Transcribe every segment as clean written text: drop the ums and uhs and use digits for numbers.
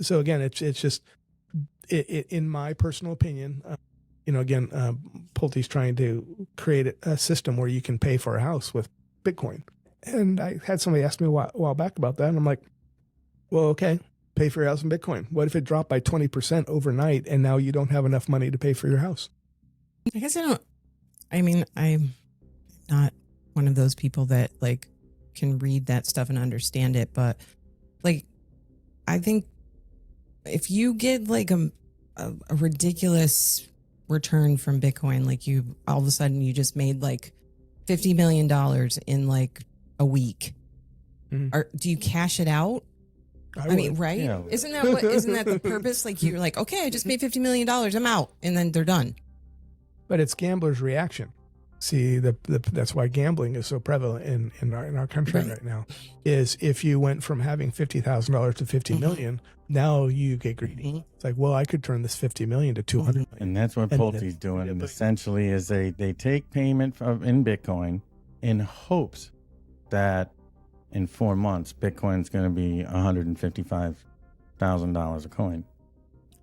so again, it's just in my personal opinion, again, Pulte's trying to create a system where you can pay for a house with Bitcoin. And I had somebody ask me a while back about that. And I'm like, well, okay, pay for your house in Bitcoin. What if it dropped by 20% overnight and now you don't have enough money to pay for your house? I guess I'm not one of those people that like can read that stuff and understand it. But like, I think if you get like a ridiculous return from Bitcoin, like you all of a sudden you just made like $50 million in like a week, or do you cash it out? I mean, right? Yeah. Isn't that the purpose? Like you're like, okay, I just made $50 million, I'm out, and then they're done. But it's gamblers' reaction. See, that's why gambling is so prevalent in our country right now. Is if you went from having $50,000 to $50 million, now you get greedy. It's like, well, I could turn this $50 million to $200 million. And that's what Pulte's doing. And essentially, is they take payment in Bitcoin in hopes that in 4 months Bitcoin's going to be $155,000 a coin.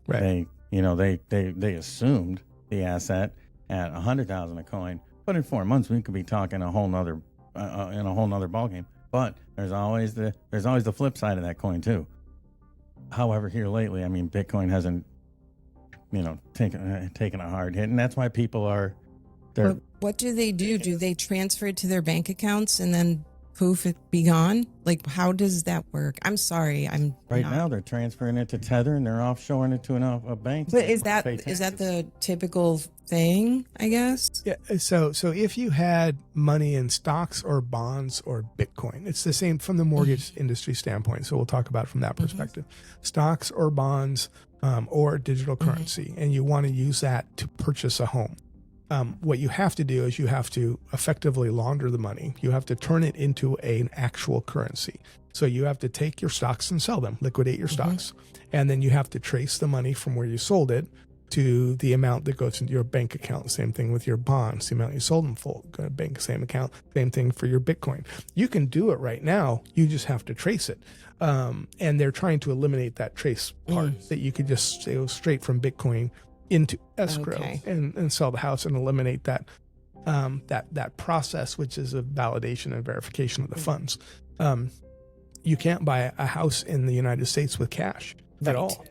Right. They assumed the asset at $100,000 a coin. But in 4 months, we could be talking a whole nother ballgame. But there's always the flip side of that coin too. However, here lately, I mean, Bitcoin hasn't, taken a hard hit, and that's why people are. But what do they do? Do they transfer it to their bank accounts and then poof, it be gone? Like, how does that work? I'm sorry, now they're transferring it to Tether and they're offshoring it to a bank. But is that the typical thing, I guess? Yeah. So if you had money in stocks or bonds or Bitcoin, it's the same from the mortgage industry standpoint. So we'll talk about it from that perspective. Stocks or bonds or digital currency, and you want to use that to purchase a home. What you have to do is you have to effectively launder the money. You have to turn it into an actual currency. So you have to take your stocks and sell them, liquidate your stocks. And then you have to trace the money from where you sold it to the amount that goes into your bank account. Same thing with your bonds, the amount you sold them for, bank, same account, same thing for your Bitcoin. You can do it right now. You just have to trace it. And they're trying to eliminate that trace part that you could just go straight from Bitcoin into escrow and sell the house and eliminate that that process, which is a validation and verification of the funds. You can't buy a house in the United States with cash at all.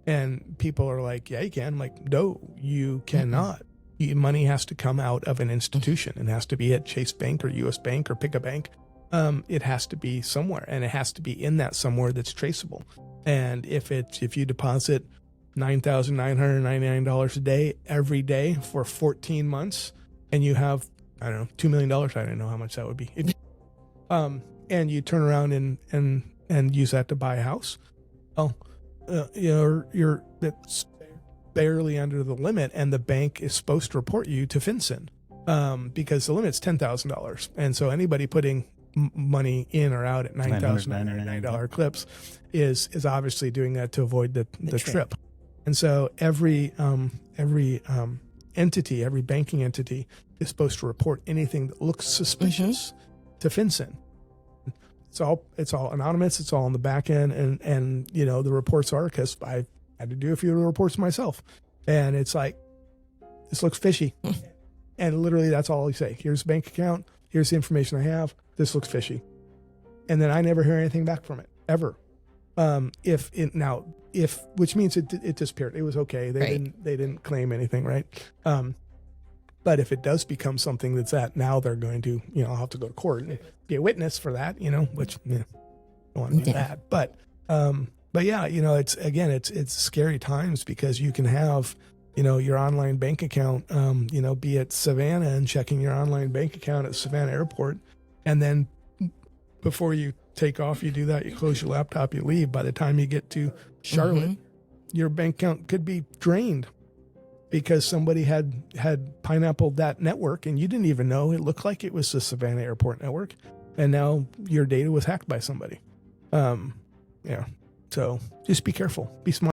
And people are like, yeah, you can. I'm like, no, you cannot. Money has to come out of an institution. It has to be at Chase Bank or US Bank or pick a bank. It has to be somewhere, and it has to be in that somewhere that's traceable. And if you deposit $9,999 a day every day for 14 months, and you have, I don't know, $2 million, I don't know how much that would be. And you turn around and use that to buy a house, you're that's barely under the limit, and the bank is supposed to report you to FinCEN because the limit's $10,000, and so anybody putting money in or out at $9,999 clips is obviously doing that to avoid the trip. And so every entity, every banking entity is supposed to report anything that looks suspicious to FinCEN. It's all anonymous. It's all on the back end, and the reports are, because I had to do a few of the reports myself, and it's like, this looks fishy, and literally that's all you say. Here's the bank account. Here's the information I have. This looks fishy, and then I never hear anything back from it ever. Which means it disappeared. It was okay. They didn't claim anything, right? But if it does become something that's now they're going to, I'll have to go to court and be a witness for that, which I don't want to do that. But yeah, it's scary times, because you can have, your online bank account, be at Savannah and checking your online bank account at Savannah Airport, and then before you take off, you do that, you close your laptop, you leave. By the time you get to Charlotte, your bank account could be drained because somebody had pineappled that network and you didn't even know. It looked like it was the Savannah Airport network, and now your data was hacked by somebody. So just be careful, be smart.